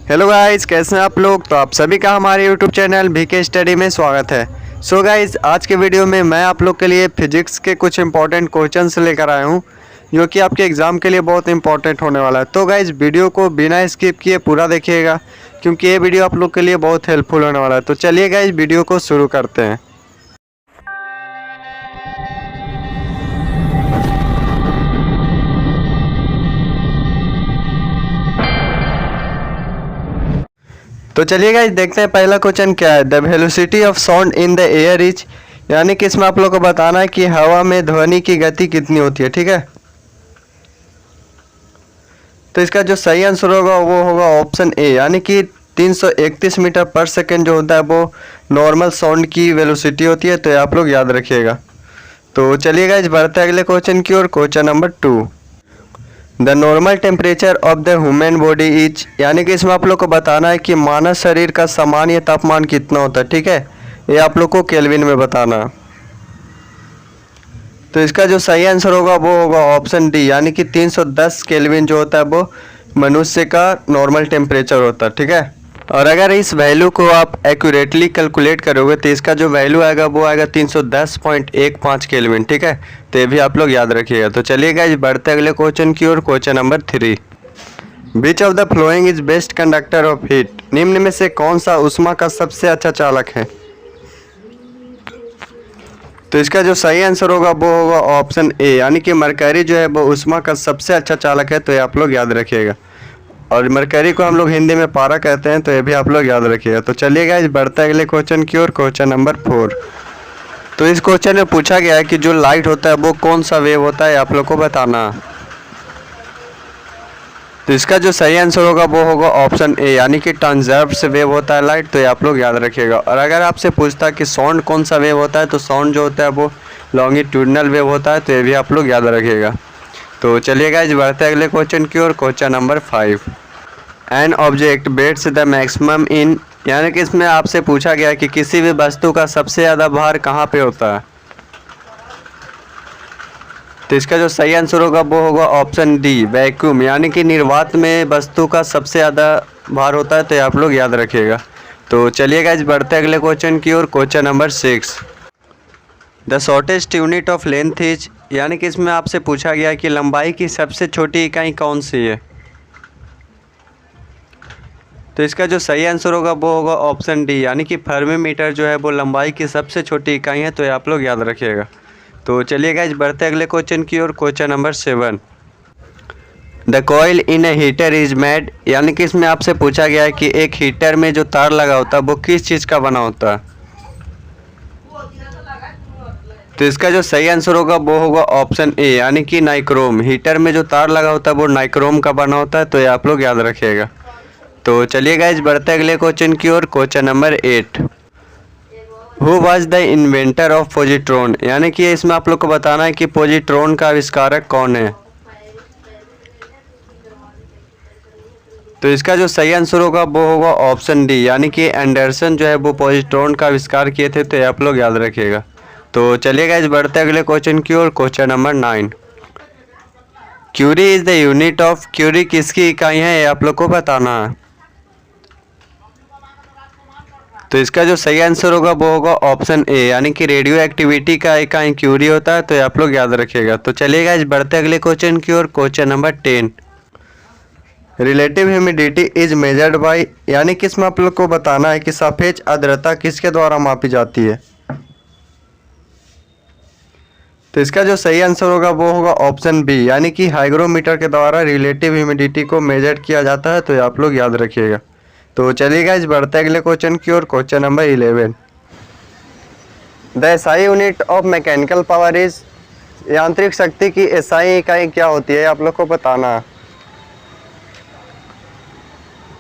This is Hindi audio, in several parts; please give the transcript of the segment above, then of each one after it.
हेलो गाइस, कैसे हैं आप लोग। तो आप सभी का हमारे यूट्यूब चैनल बीके स्टडी में स्वागत है। सो गाइस, आज के वीडियो में मैं आप लोग के लिए फिजिक्स के कुछ इंपॉर्टेंट क्वेश्चंस लेकर आया हूं जो कि आपके एग्ज़ाम के लिए बहुत इंपॉर्टेंट होने वाला है। तो गाइस, वीडियो को बिना स्किप किए पूरा देखिएगा क्योंकि ये वीडियो आप लोग के लिए बहुत हेल्पफुल होने वाला है। तो चलिए गाइस, वीडियो को शुरू करते हैं। तो चलिए गाइस, देखते हैं पहला क्वेश्चन क्या है। The velocity of sound in the air is, यानी कि इसमें आप लोग को बताना है कि हवा में ध्वनि की गति कितनी होती है। ठीक है, तो इसका जो सही आंसर होगा वो होगा ऑप्शन ए, यानी कि 331 मीटर पर सेकेंड जो होता है वो नॉर्मल साउंड की वेलोसिटी होती है। तो ये आप लोग याद रखिएगा। तो चलिए गाइस, बढ़ते हैं अगले क्वेश्चन की ओर। Question number 2, the normal temperature of the human body is, यानी कि इसमें आप लोग को बताना है कि मानव शरीर का सामान्य तापमान कितना होता है। ठीक है, ये आप लोग को केल्विन में बताना है। तो इसका जो सही आंसर होगा वो होगा ऑप्शन डी, यानी कि 310 केल्विन जो होता है वो मनुष्य का नॉर्मल टेम्परेचर होता है। ठीक है, और अगर इस वैल्यू को आप एक्यूरेटली कैलकुलेट करोगे तो इसका जो वैल्यू आएगा वो आएगा 310.15 केल्विन। ठीक है, तो ये भी आप लोग याद रखिएगा। तो चलिए गाइस, बढ़ते अगले क्वेश्चन की ओर। Question number 3, which of the following is best conductor of heat, निम्न में से कौन सा ऊष्मा का सबसे अच्छा चालक है। तो इसका जो सही आंसर होगा वो होगा ऑप्शन ए, यानी कि मरकरी जो है वो ऊष्मा का सबसे अच्छा चालक है। तो ये आप लोग याद रखिएगा, और मरकरी को हम लोग हिंदी में पारा कहते हैं। तो ये भी आप लोग याद रखिएगा। तो चलिए गाइस, बढ़ते हैं अगले क्वेश्चन की ओर। क्वेश्चन नंबर 4, तो इस क्वेश्चन में पूछा गया है कि जो लाइट होता है वो कौन सा वेव होता है, आप लोग को बताना। तो इसका जो सही आंसर होगा वो होगा ऑप्शन ए, यानी कि ट्रांसवर्स वेव होता है लाइट। तो ये आप लोग याद रखिएगा। और अगर आपसे पूछता है कि साउंड कौन सा वेव होता है, तो साउंड जो होता है वो लॉन्गिट्यूडनल वेव होता है। तो ये भी आप लोग याद रखिएगा। तो चलिए गाइस, बढ़ते हैं अगले क्वेश्चन की ओर। Question number 5, an object bets the maximum in, यानी कि इसमें आपसे पूछा गया कि किसी भी वस्तु का सबसे ज़्यादा भार कहाँ पे होता है। तो इसका जो सही आंसर होगा वो होगा ऑप्शन डी, वैक्यूम, यानी कि निर्वात में वस्तु का सबसे ज़्यादा भार होता है। तो ये आप लोग याद रखिएगा। तो चलिए गाइस, बढ़ते हैं अगले क्वेश्चन की ओर। Question number 6, the shortest unit of length is, यानी कि इसमें आपसे पूछा गया कि लंबाई की सबसे छोटी इकाई कौन सी है। तो इसका जो सही आंसर होगा वो होगा ऑप्शन डी, यानी कि फर्मीमीटर जो है वो लंबाई की सबसे छोटी इकाई है। तो ये आप लोग याद रखिएगा। तो चलिए गाइस, बढ़ते अगले क्वेश्चन की ओर। Question number 7, the coil in a heater is made, यानी कि इसमें आपसे पूछा गया है कि एक हीटर में जो तार लगा होता है वो किस चीज़ का बना होता है। तो इसका जो सही आंसर होगा वो होगा ऑप्शन ए, यानी कि नाइक्रोम। हीटर में जो तार लगा होता है वो नाइक्रोम का बना होता है। तो ये आप लोग याद रखिएगा। तो चलिए गाइस, बढ़ते अगले क्वेश्चन की ओर। Question number 8, who was the inventor of positron, यानी कि इसमें आप लोग को बताना है कि पॉजिट्रॉन का आविष्कारक कौन है। तो इसका जो सही आंसर होगा वो होगा ऑप्शन डी, यानी कि एंडरसन जो है वो पॉजिट्रॉन का आविष्कार किए थे। तो ये आप लोग याद रखिएगा। तो चलिए गाइस, बढ़ते अगले क्वेश्चन की ओर। Question number 9, curie is the unit of, curie किसकी इकाई है, ये आप लोग को बताना है। तो इसका जो सही आंसर होगा वो होगा ऑप्शन ए, यानी कि रेडियो एक्टिविटी का इकाई क्यूरी होता है। तो ये आप लोग याद रखिएगा। तो चलिए गाइस, बढ़ते अगले क्वेश्चन की ओर। Question number 10, relative humidity is measured by, यानी कि इसमें आप लोग को बताना है कि सापेक्ष आर्द्रता किसके द्वारा मापी जाती है। तो इसका जो सही आंसर होगा वो होगा ऑप्शन बी, यानी कि हाइग्रोमीटर के द्वारा रिलेटिव ह्यूमिडिटी को मेजर किया जाता है। तो ये आप लोग याद रखिएगा। तो चलिए गाइस, बढ़ते अगले क्वेश्चन की ओर। Question number 11, the SI unit of mechanical power is, यांत्रिक शक्ति की एसआई इकाई क्या होती है, आप लोग को बताना है।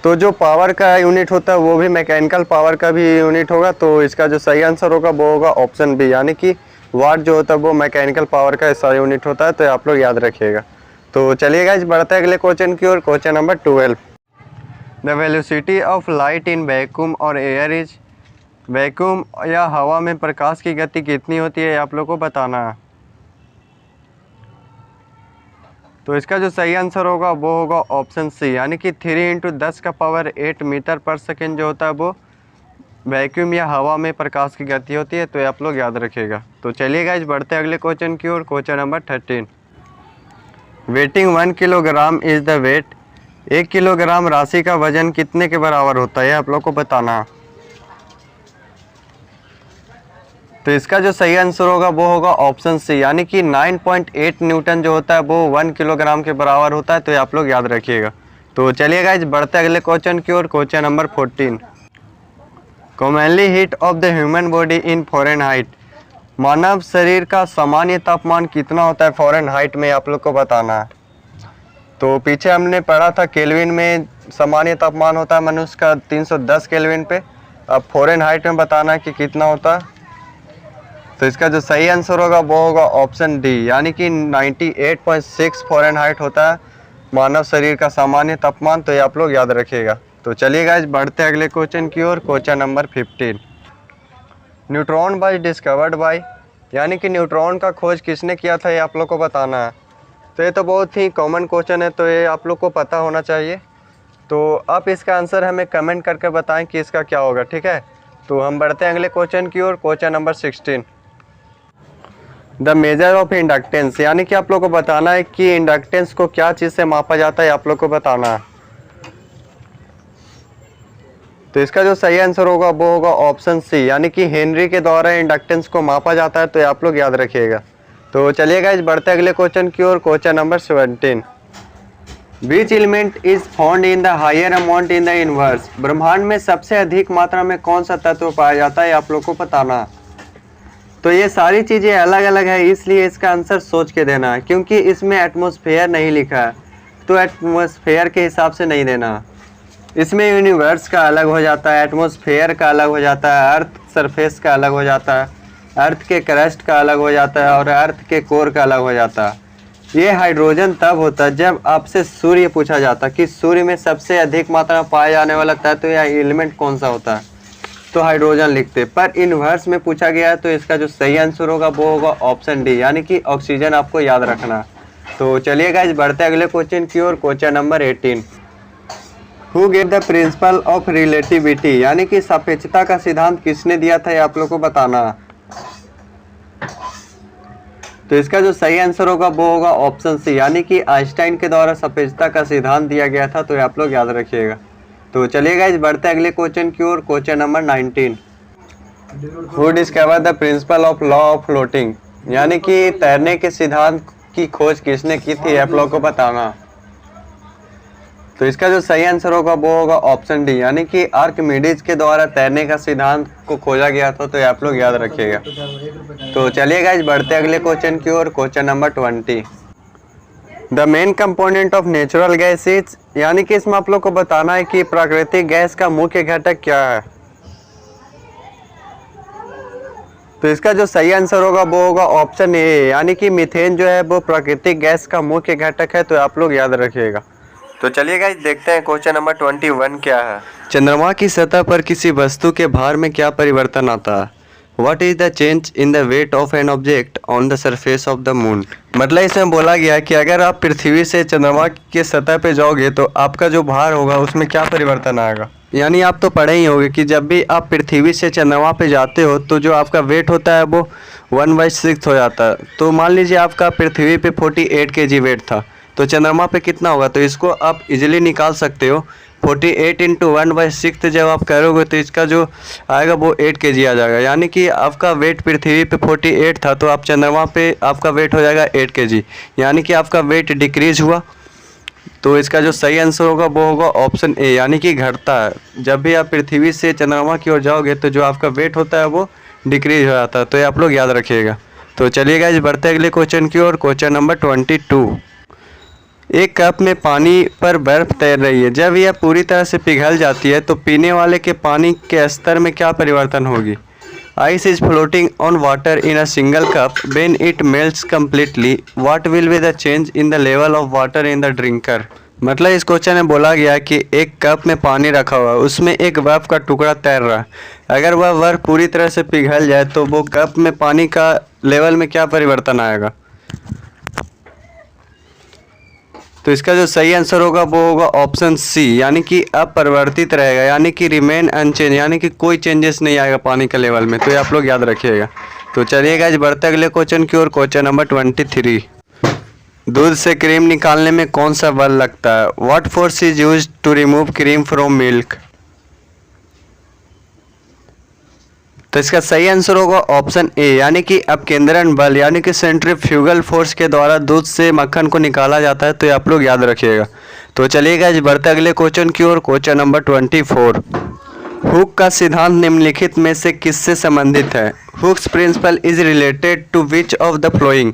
तो जो पावर का यूनिट होता है वो भी मैकेनिकल पावर का भी यूनिट होगा। तो इसका जो सही आंसर होगा वो होगा ऑप्शन बी, यानी कि वाट जो होता है वो मैकेनिकल पावर का एसआई यूनिट होता है। तो आप लोग याद रखिएगा। तो चलिए गाइस, बढ़ते अगले क्वेश्चन की ओर। Question number 12, the velocity of light in vacuum और एयर इज, वैक्यूम या हवा में प्रकाश की गति कितनी होती है, आप लोग को बताना है। तो इसका जो सही आंसर होगा वो होगा ऑप्शन सी, यानी कि 3 × 10⁸ मीटर पर सेकेंड जो होता है वो वैक्यूम या हवा में प्रकाश की गति होती है। तो ये आप लोग याद रखिएगा। तो चलिए गाइस बढ़ते हैं अगले क्वेश्चन की ओर। Question number 13, weighing 1 kilogram is the weight. 1 kilogram राशि का वजन कितने के बराबर होता है, आप लोग को बताना। तो इसका जो सही आंसर होगा वो होगा ऑप्शन सी, यानी कि 9.8 न्यूटन जो होता है वो 1 किलोग्राम के बराबर होता है। तो ये आप लोग याद रखिएगा। तो चलिए गाइस बढ़ते हैं अगले क्वेश्चन की ओर। Question number 14, commonly heat of the human body in Fahrenheit. मानव शरीर का सामान्य तापमान कितना होता है फ़ारेनहाइट में, आप लोग को बताना है। तो पीछे हमने पढ़ा था केल्विन में सामान्य तापमान होता है मनुष्य का 310 केल्विन पे। अब फ़ारेनहाइट में बताना है कि कितना होता है। तो इसका जो सही आंसर होगा वो होगा ऑप्शन डी, यानी कि 98.6 फ़ारेनहाइट होता है मानव शरीर का सामान्य तापमान। तो ये आप लोग याद रखिएगा। तो चलिए गाइस बढ़ते हैं अगले क्वेश्चन की ओर। Question number 15, neutron was discovered by, यानी कि न्यूट्रॉन का खोज किसने किया था, ये आप लोग को बताना है। तो ये तो बहुत ही कॉमन क्वेश्चन है, तो ये आप लोग को पता होना चाहिए। तो आप इसका आंसर हमें कमेंट करके बताएं कि इसका क्या होगा, ठीक है। तो हम बढ़ते हैं अगले क्वेश्चन की ओर। Question number 16, the measure of inductance, यानी कि आप लोग को बताना है कि इंडक्टेंस को क्या चीज़ से मापा जाता है, आप लोग को बताना है। तो इसका जो सही आंसर होगा वो होगा ऑप्शन सी, यानी कि हेनरी के द्वारा इंडक्टेंस को मापा जाता है। तो ये आप लोग याद रखिएगा। तो चलिए गाइस बढ़ते अगले क्वेश्चन की ओर। Question number 17, which element is found in the higher amount in the universe. ब्रह्मांड में सबसे अधिक मात्रा में कौन सा तत्व पाया जाता है, आप लोग को बताना। तो ये सारी चीज़ें अलग अलग है, इसलिए इसका आंसर सोच के देना है, क्योंकि इसमें एटमॉस्फेयर नहीं लिखा है। तो एटमॉस्फेयर के हिसाब से नहीं देना। इसमें यूनिवर्स का अलग हो जाता है, एटमॉस्फेयर का अलग हो जाता है, अर्थ सरफेस का अलग हो जाता है, अर्थ के क्रस्ट का अलग हो जाता है और अर्थ के कोर का अलग हो जाता है। ये हाइड्रोजन तब होता है जब आपसे सूर्य पूछा जाता है कि सूर्य में सबसे अधिक मात्रा में पाया जाने वाला तत्व या एलिमेंट कौन सा होता है, तो हाइड्रोजन लिखते। पर यूनिवर्स में पूछा गया है, तो इसका जो सही आंसर होगा वो होगा ऑप्शन डी, यानी कि ऑक्सीजन आपको याद रखना। तो चलिए गाइस बढ़ते अगले क्वेश्चन की ओर। Question number 18, who gave the principle of relativity, यानी कि सापेक्षता का सिद्धांत किसने दिया था, ये आप लोग को बताना। तो इसका जो सही आंसर होगा वो होगा ऑप्शन सी, यानी कि आइंस्टाइन के द्वारा सापेक्षता का सिद्धांत दिया गया था। तो ये आप लोग याद रखिएगा। तो चलिए गाइस बढ़ते अगले क्वेश्चन की ओर। Question number 19, who discover the principle of law of floating, यानी कि तैरने के सिद्धांत की खोज किसने की थी, आप लोग को बताना। तो इसका जो सही आंसर होगा वो होगा ऑप्शन डी, यानी कि आर्किमिडीज के द्वारा तैरने का सिद्धांत को खोजा गया था। तो ये आप लोग याद रखिएगा। तो चलिए गाइस बढ़ते अगले क्वेश्चन की ओर। Question number 20, the main component of natural gas is, यानी कि इसमें आप लोग को बताना है कि प्राकृतिक गैस का मुख्य घटक क्या है। तो इसका जो सही आंसर होगा वो होगा ऑप्शन ए, यानी कि मीथेन जो है वो प्राकृतिक गैस का मुख्य घटक है। तो आप लोग याद रखिएगा। तो चलिए गाइस देखते हैं क्वेश्चन नंबर 21 क्या है। चंद्रमा की सतह पर किसी वस्तु के भार में क्या परिवर्तन आता है। What is the change in the weight of an object on the surface of the moon. मतलब इसमें बोला गया है कि अगर आप पृथ्वी से चंद्रमा के सतह पे जाओगे तो आपका जो भार होगा उसमें क्या परिवर्तन आएगा। यानी आप तो पढ़े ही होंगे कि जब भी आप पृथ्वी से चंद्रमा पे जाते हो तो जो आपका वेट होता है वो 1/6 हो जाता है। तो मान लीजिए आपका पृथ्वी पे 48 kg वेट था, तो चंद्रमा पे कितना होगा, तो इसको आप इजीली निकाल सकते हो। 48 × 1/6 जब आप करोगे तो इसका जो आएगा वो 8 kg आ जाएगा। यानी कि आपका वेट पृथ्वी पे 48 था, तो आप चंद्रमा पे आपका वेट हो जाएगा 8 kg, यानी कि आपका वेट डिक्रीज हुआ। तो इसका जो सही आंसर होगा वो होगा ऑप्शन ए, यानी कि घटता है। जब भी आप पृथ्वी से चंद्रमा की ओर जाओगे तो जो आपका वेट होता है वो डिक्रीज हो जाता है। तो ये आप लोग याद रखिएगा। तो चलिए गाइस बढ़ते अगले क्वेश्चन की ओर। क्वेश्चन नंबर 22, एक कप में पानी पर बर्फ तैर रही है। जब यह पूरी तरह से पिघल जाती है तो पीने वाले के पानी के स्तर में क्या परिवर्तन होगी। Ice is floating on water in a single cup when it melts completely, what will be the change in the level of water in the drinker. मतलब इस क्वेश्चन में बोला गया है कि एक कप में पानी रखा हुआ है, उसमें एक बर्फ का टुकड़ा तैर रहा है। अगर वह बर्फ पूरी तरह से पिघल जाए तो वो कप में पानी का लेवल में क्या परिवर्तन आएगा। तो इसका जो सही आंसर होगा वो होगा ऑप्शन सी, यानी कि अपरिवर्तित रहेगा, यानी कि रिमेन अनचेंज, यानी कि कोई चेंजेस नहीं आएगा पानी के लेवल में। तो ये आप लोग याद रखिएगा। तो चलिए गाइस बढ़ते अगले क्वेश्चन की ओर। क्वेश्चन नंबर 23, दूध से क्रीम निकालने में कौन सा बल लगता है? What force is used to remove cream from milk? तो इसका सही आंसर होगा ऑप्शन ए, यानी कि अपकेंद्रण बल, यानी कि सेंट्रीफ्यूगल फोर्स के द्वारा दूध से मक्खन को निकाला जाता है। तो ये आप लोग याद रखिएगा। तो चलिएगा इस बढ़ते अगले क्वेश्चन की ओर। क्वेश्चन नंबर 24, हुक का सिद्धांत निम्नलिखित में से किससे संबंधित है? Hooke's principle is related to which of the following?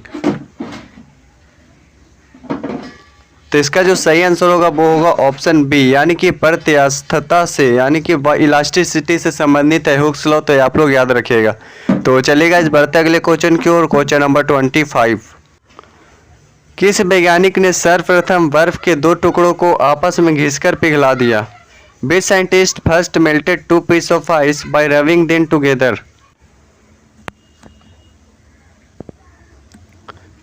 तो इसका जो सही आंसर होगा वो होगा ऑप्शन बी, यानी कि प्रत्यास्थता से, यानी कि इलास्टिसिटी से संबंधित है हुक्स लॉ। तो आप लोग याद रखिएगा। तो चलिएगा इस बढ़ते अगले क्वेश्चन की ओर। क्वेश्चन नंबर 25, किस वैज्ञानिक ने सर्वप्रथम बर्फ के दो टुकड़ों को आपस में घिसकर पिघला दिया? Which scientist first melted two piece of ice by rubbing them together?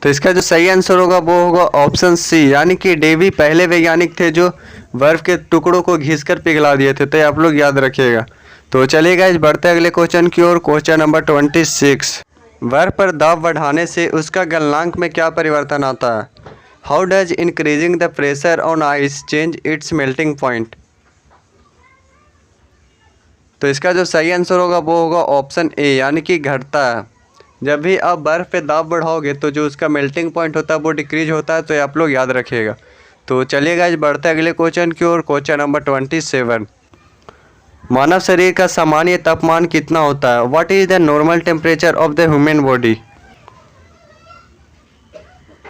तो इसका जो सही आंसर होगा वो होगा ऑप्शन सी, यानी कि डेवी पहले वैज्ञानिक थे जो बर्फ के टुकड़ों को घिसकर पिघला दिए थे। तो आप लोग याद रखिएगा। तो चलिएगा इस बढ़ते अगले क्वेश्चन की ओर। क्वेश्चन नंबर 26, बर्फ पर दाब बढ़ाने से उसका गलनांक में क्या परिवर्तन आता है? How does increasing the pressure on ice change it's melting point? तो इसका जो सही आंसर होगा वो होगा ऑप्शन ए, यानी कि घटता है। जब भी आप बर्फ़ पे दाब बढ़ाओगे तो जो उसका मेल्टिंग पॉइंट होता है वो डिक्रीज होता है। तो ये आप लोग याद रखिएगा। तो चलिएगा इस बढ़ते अगले क्वेश्चन की ओर। क्वेश्चन नंबर 27, मानव शरीर का सामान्य तापमान कितना होता है? What is the normal temperature of the human body?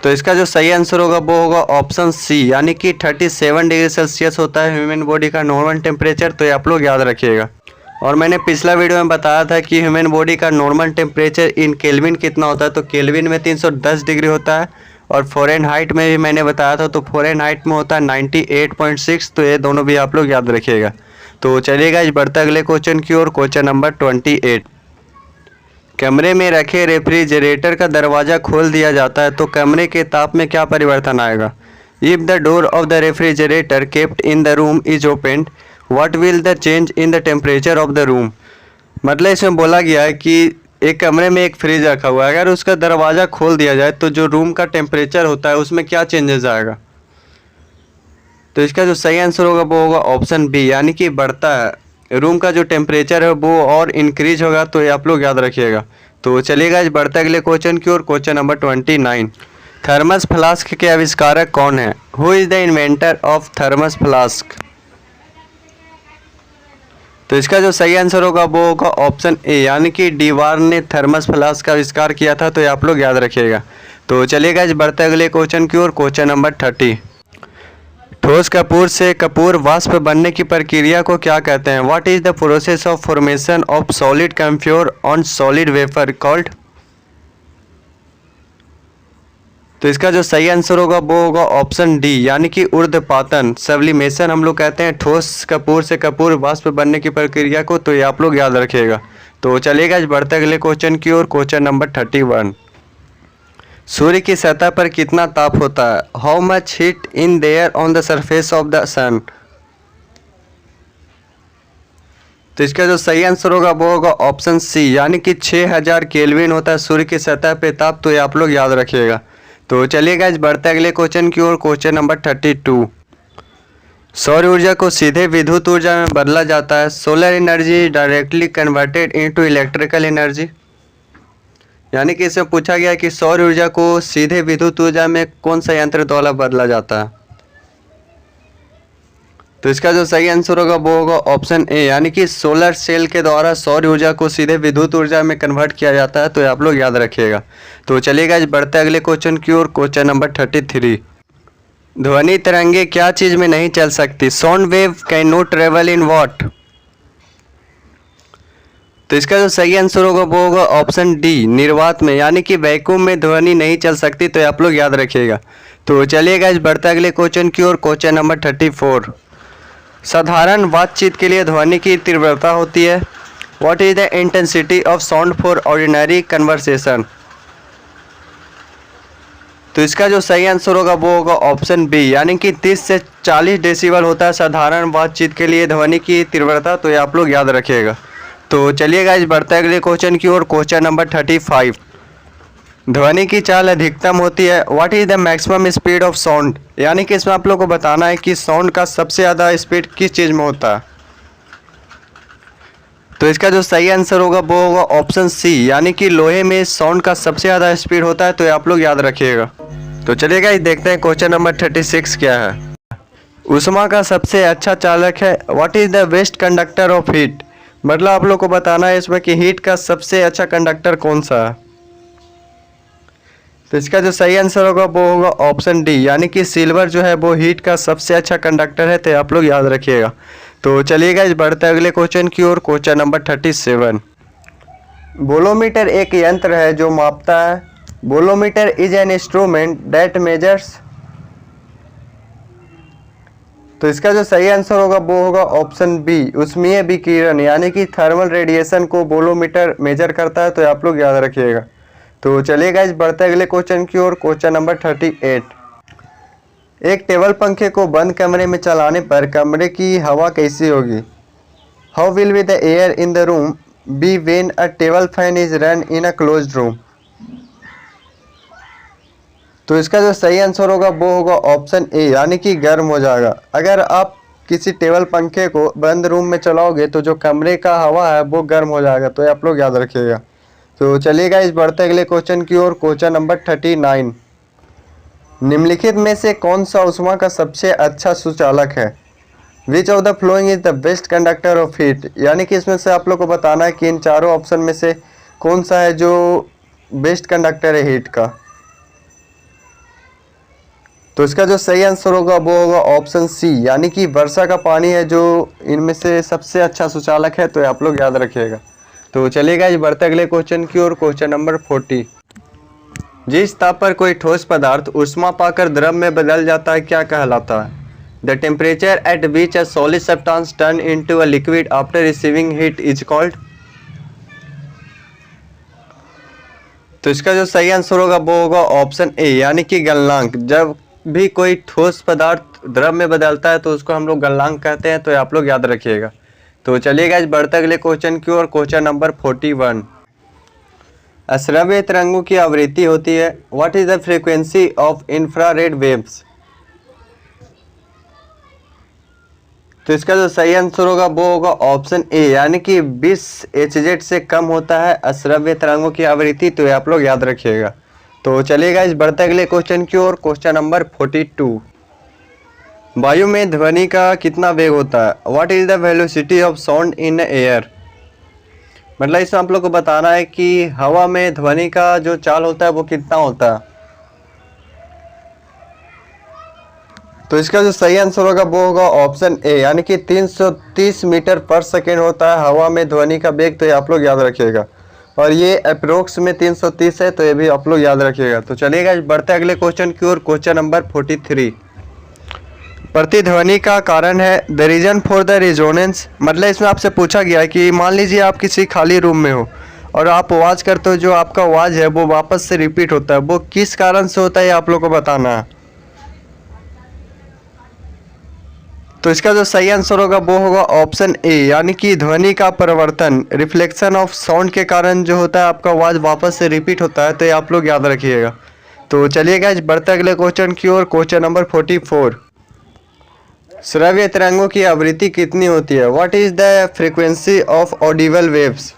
तो इसका जो सही आंसर होगा वो होगा ऑप्शन सी, यानी कि 37 डिग्री सेल्सियस होता है ह्यूमन बॉडी का नॉर्मल टेम्परेचर। तो ये आप लोग याद रखिएगा। और मैंने पिछला वीडियो में बताया था कि ह्यूमन बॉडी का नॉर्मल टेम्परेचर इन केल्विन कितना होता है। तो केल्विन में 310 डिग्री होता है, और फ़ारेनहाइट में भी मैंने बताया था। तो फ़ारेनहाइट में होता है 98.6। तो ये दोनों भी आप लोग याद रखिएगा। तो चलिएगा इस बढ़ते अगले क्वेश्चन की ओर। क्वेश्चन नंबर 28, कमरे में रखे रेफ्रिजरेटर का दरवाज़ा खोल दिया जाता है तो कमरे के ताप में क्या परिवर्तन आएगा? If the door of the refrigerator kept in the room is opened, what will the change in the temperature of the room? मतलब इसमें बोला गया है कि एक कमरे में एक फ्रिज रखा हुआ है, अगर उसका दरवाज़ा खोल दिया जाए तो जो रूम का टेम्परेचर होता है उसमें क्या चेंजेस आएगा? तो इसका जो सही आंसर होगा वो होगा ऑप्शन बी, यानी कि बढ़ता है। रूम का जो टेम्परेचर है वो और इंक्रीज होगा। तो ये आप लोग याद रखिएगा। तो चलिएगा इस बढ़ते अगले क्वेश्चन की ओर। क्वेश्चन नंबर 29, थर्मस फ्लास्क के आविष्कारक कौन है? Who is the inventor of thermos flask? तो इसका जो सही आंसर होगा वो होगा ऑप्शन ए, यानी कि डीवार ने थर्मस फ्लास्क का आविष्कार किया था। तो ये आप लोग याद रखिएगा। तो चलिएगा इस बढ़ते अगले क्वेश्चन की ओर। क्वेश्चन नंबर 30, ठोस कपूर से कपूर वाष्प बनने की प्रक्रिया को क्या कहते हैं? What is the process of formation of solid conform on solid vapour called? तो इसका जो सही आंसर होगा वो होगा ऑप्शन डी, यानी कि ऊर्ध्वपातन, सब्लिमेशन हम लोग कहते हैं ठोस कपूर से कपूर वाष्प बनने की प्रक्रिया को। तो ये आप लोग याद रखिएगा। तो चलिएगा इस बढ़ते अगले क्वेश्चन की ओर। क्वेश्चन नंबर 31, सूर्य की सतह पर कितना ताप होता है? How much heat in there on the surface of the sun? तो इसका जो सही आंसर होगा वो होगा ऑप्शन सी, यानी कि 6000 केल्विन होता है सूर्य की सतह पे ताप। तो ये आप लोग याद रखिएगा। तो चलिएगा इस बढ़ते अगले क्वेश्चन की ओर। क्वेश्चन नंबर 32, सौर ऊर्जा को सीधे विद्युत ऊर्जा में बदला जाता है। Solar energy directly converted into electrical energy. यानी कि इसमें पूछा गया कि सौर ऊर्जा को सीधे विद्युत ऊर्जा में कौन सा यंत्र द्वारा बदला जाता है? तो इसका जो सही आंसर होगा वो होगा ऑप्शन ए, यानी कि सोलर सेल के द्वारा सौर ऊर्जा को सीधे विद्युत ऊर्जा में कन्वर्ट किया जाता है। तो आप लोग याद रखिएगा। तो चलिएगा इस बढ़ते अगले क्वेश्चन की ओर। क्वेश्चन नंबर 33, ध्वनि तरंगे क्या चीज़ में नहीं चल सकती? Sound wave can not travel in what? तो इसका जो सही आंसर होगा वो होगा ऑप्शन डी, निर्वात में, यानी कि वैक्यूम में ध्वनि नहीं चल सकती। तो आप लोग याद रखिएगा। तो चलिएगा इस बढ़ते अगले क्वेश्चन की ओर। क्वेश्चन नंबर 34, साधारण बातचीत के लिए ध्वनि की तीव्रता होती है। What is the intensity of sound for ordinary conversation? तो इसका जो सही आंसर होगा वो होगा ऑप्शन बी, यानी कि 30 से 40 डेसिबल होता है साधारण बातचीत के लिए ध्वनि की तीव्रता। तो ये आप लोग याद रखिएगा। तो चलिए गाइस बढ़ते हैं अगले क्वेश्चन की ओर। क्वेश्चन नंबर 35, ध्वनि की चाल अधिकतम होती है। What is the maximum speed of sound, यानी कि इसमें आप लोग को बताना है कि साउंड का सबसे ज़्यादा स्पीड किस चीज़ में होता है। तो इसका जो सही आंसर होगा वो होगा ऑप्शन सी, यानी कि लोहे में साउंड का सबसे ज़्यादा स्पीड होता है। तो ये आप लोग याद रखिएगा। तो चलिए गाइस देखते हैं क्वेश्चन नंबर 36 क्या है। ऊष्मा का सबसे अच्छा चालक है। What is the best conductor of heat, मतलब आप लोग को बताना है इसमें कि हीट का सबसे अच्छा कंडक्टर कौन सा है। तो इसका जो सही आंसर होगा वो होगा ऑप्शन डी, यानी कि सिल्वर जो है वो हीट का सबसे अच्छा कंडक्टर है। तो आप लोग याद रखिएगा। तो चलिए गाइस बढ़ते हैं अगले क्वेश्चन की ओर। क्वेश्चन नंबर 37, बोलोमीटर एक यंत्र है जो मापता है। Bolometer is an instrument that measures. तो इसका जो सही आंसर होगा वो होगा ऑप्शन बी, ऊष्मीय विकिरण, यानी कि थर्मल रेडिएशन को बोलोमीटर मेजर करता है। तो आप लोग याद रखिएगा। तो चलिए गाइस बढ़ते हैं अगले क्वेश्चन की ओर। क्वेश्चन नंबर 38, एक टेबल पंखे को बंद कमरे में चलाने पर कमरे की हवा कैसी होगी। How will be the air in the room be when a table fan is run in a closed room. तो इसका जो सही आंसर होगा वो होगा ऑप्शन ए, यानी कि गर्म हो जाएगा। अगर आप किसी टेबल पंखे को बंद रूम में चलाओगे तो जो कमरे का हवा है वो गर्म हो जाएगा। तो ये आप लोग याद रखिएगा। तो चलिए गाइस बढ़ते अगले क्वेश्चन की ओर। क्वेश्चन नंबर 39, निम्नलिखित में से कौन सा ऊष्मा का सबसे अच्छा सुचालक है। विच of the following is the best conductor of heat, यानी कि इसमें से आप लोग को बताना है कि इन चारों ऑप्शन में से कौन सा है जो बेस्ट कंडक्टर है हीट का। तो इसका जो सही आंसर होगा वो होगा ऑप्शन सी, यानी कि वर्षा का पानी है जो इनमें से सबसे अच्छा सुचालक है। तो आप लोग याद रखिएगा। तो चलिएगा इस बढ़ते अगले क्वेश्चन की ओर। क्वेश्चन नंबर 40, जिस ताप पर कोई ठोस पदार्थ ऊष्मा पाकर द्रव में बदल जाता है क्या कहलाता है। The temperature at which a solid substance turn into a liquid after receiving heat is called. तो इसका जो सही आंसर होगा वो होगा ऑप्शन ए, यानी कि गलनांक। जब भी कोई ठोस पदार्थ द्रव में बदलता है तो उसको हम लोग गलनांक कहते हैं। तो आप लोग याद रखिएगा। तो चलिएगा इस बढ़ते अगले क्वेश्चन की ओर। क्वेश्चन नंबर 41, अश्रव्य तरंगों की आवृत्ति होती है। What is the frequency of infrared waves. तो इसका जो सही आंसर होगा वो होगा ऑप्शन ए, यानी कि 20 Hz से कम होता है अश्रव्य तरंगों की आवृत्ति। तो आप लोग याद रखिएगा। तो चलिएगा इस बढ़ते अगले क्वेश्चन की ओर। क्वेश्चन नंबर 42, वायु में ध्वनि का कितना वेग होता है। What is the velocity of sound in air, मतलब इसमें आप लोग को बताना है कि हवा में ध्वनि का जो चाल होता है वो कितना होता है। तो इसका जो सही आंसर होगा वो होगा ऑप्शन ए, यानी कि 330 मीटर पर सेकेंड होता है हवा में ध्वनि का वेग। तो ये आप लोग याद रखिएगा। और ये अप्रोक्स में 330 है। तो ये भी आप लोग याद रखिएगा। तो चलिएगा बढ़ते अगले क्वेश्चन की ओर। क्वेश्चन नंबर 43, प्रतिध्वनि का कारण है the reason for the resonance, मतलब इसमें आपसे पूछा गया है कि मान लीजिए आप किसी खाली रूम में हो और आप आवाज़ करते हो, जो आपका आवाज़ है वो वापस से रिपीट होता है, वो किस कारण से होता है आप लोग को बताना है। तो इसका जो सही आंसर होगा वो होगा ऑप्शन ए, यानी कि ध्वनि का परिवर्तन, रिफ्लेक्शन ऑफ साउंड के कारण जो होता है आपका आवाज़ वापस से रिपीट होता है। तो ये आप लोग याद रखिएगा। तो चलिएगा बढ़ते अगले क्वेश्चन की ओर। क्वेश्चन नंबर 44, श्रव्य तरंगों की आवृत्ति कितनी होती है। What is the frequency of Audible waves.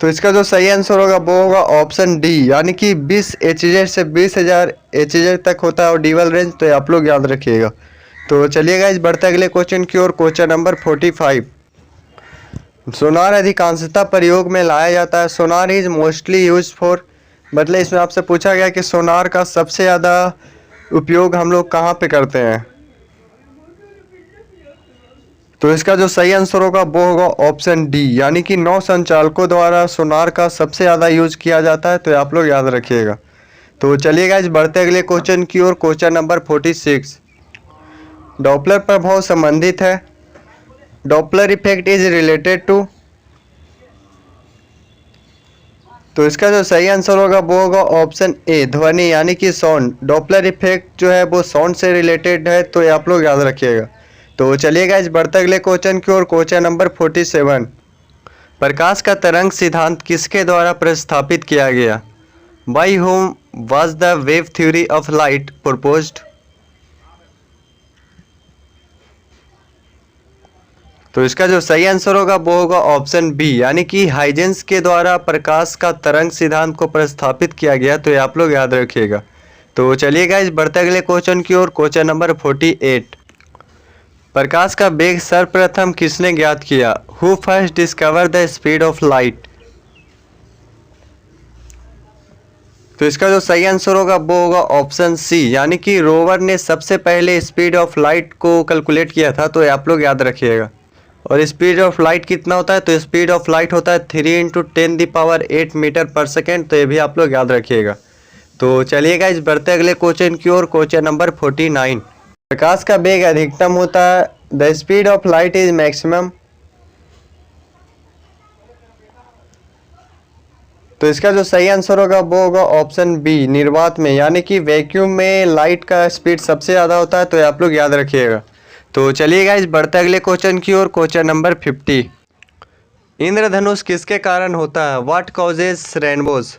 तो इसका जो सही आंसर होगा वो होगा ऑप्शन डी, यानी कि 20 Hz से 20,000 Hz तक होता है ऑडिबल रेंज। तो आप लोग याद रखिएगा। तो चलिएगा इस बढ़ते अगले क्वेश्चन की ओर। क्वेश्चन नंबर 45, सोनार अधिकांशतः प्रयोग में लाया जाता है। सोनार इज मोस्टली यूज फॉर, मतलब इसमें आपसे पूछा गया कि सोनार का सबसे ज़्यादा उपयोग हम लोग कहाँ पे करते हैं। तो इसका जो सही आंसर होगा वो होगा ऑप्शन डी, यानी कि नौ संचालकों द्वारा सोनार का सबसे ज़्यादा यूज किया जाता है। तो आप लोग याद रखिएगा। तो चलिएगा इस बढ़ते अगले क्वेश्चन की ओर। क्वेश्चन नंबर 46, डॉपलर प्रभाव संबंधित है। Doppler effect is related to, तो इसका जो सही आंसर होगा वो होगा ऑप्शन ए, ध्वनि यानी कि साउंड। डॉपलर इफेक्ट जो है वो साउंड से रिलेटेड है, तो ये आप लोग याद रखिएगा। तो चलिएगा इस बढ़ते अगले क्वेश्चन की ओर। क्वेश्चन नंबर 47, प्रकाश का तरंग सिद्धांत किसके द्वारा प्रस्तावित किया गया? By whom was the wave theory of light proposed? तो इसका जो सही आंसर होगा वो होगा ऑप्शन बी, यानी कि हाइजेंस के द्वारा प्रकाश का तरंग सिद्धांत को प्रस्तावित किया गया। तो ये आप लोग याद रखिएगा। तो चलिएगा इस बढ़ते अगले क्वेश्चन की ओर। क्वेश्चन नंबर 48, प्रकाश का वेग सर्वप्रथम किसने ज्ञात किया? Who first discover the speed of light? तो इसका जो सही आंसर होगा वो होगा ऑप्शन सी, यानी कि रोवर ने सबसे पहले स्पीड ऑफ लाइट को कैलकुलेट किया था। तो ये आप लोग याद रखिएगा। और स्पीड ऑफ लाइट कितना होता है? तो स्पीड ऑफ लाइट होता है 3 × 10⁸ मीटर पर सेकेंड। तो ये भी आप लोग याद रखिएगा। तो चलिएगा इस बढ़ते अगले क्वेश्चन की ओर। क्वेश्चन नंबर 49, प्रकाश का वेग अधिकतम होता है, the speed of light is maximum. तो इसका जो सही आंसर होगा वो होगा ऑप्शन बी, निर्वात में, यानी कि वैक्यूम में लाइट का स्पीड सबसे ज़्यादा होता है। तो ये आप लोग याद रखिएगा। तो चलिएगा इस बढ़ते अगले क्वेश्चन की ओर। क्वेश्चन नंबर 50, इंद्रधनुष किसके कारण होता है? What causes rainbows?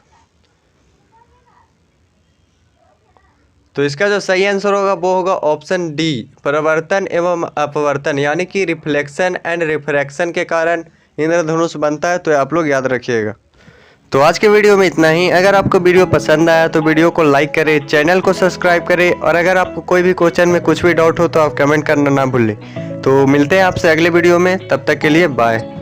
तो इसका जो सही आंसर होगा वो होगा ऑप्शन डी, परावर्तन एवं अपवर्तन, यानी कि रिफ्लेक्शन एंड रिफ्रैक्शन के कारण इंद्रधनुष बनता है। तो आप लोग याद रखिएगा। तो आज के वीडियो में इतना ही। अगर आपको वीडियो पसंद आया तो वीडियो को लाइक करें, चैनल को सब्सक्राइब करें, और अगर आपको कोई भी क्वेश्चन में कुछ भी डाउट हो तो आप कमेंट करना ना भूलें। तो मिलते हैं आपसे अगले वीडियो में, तब तक के लिए बाय।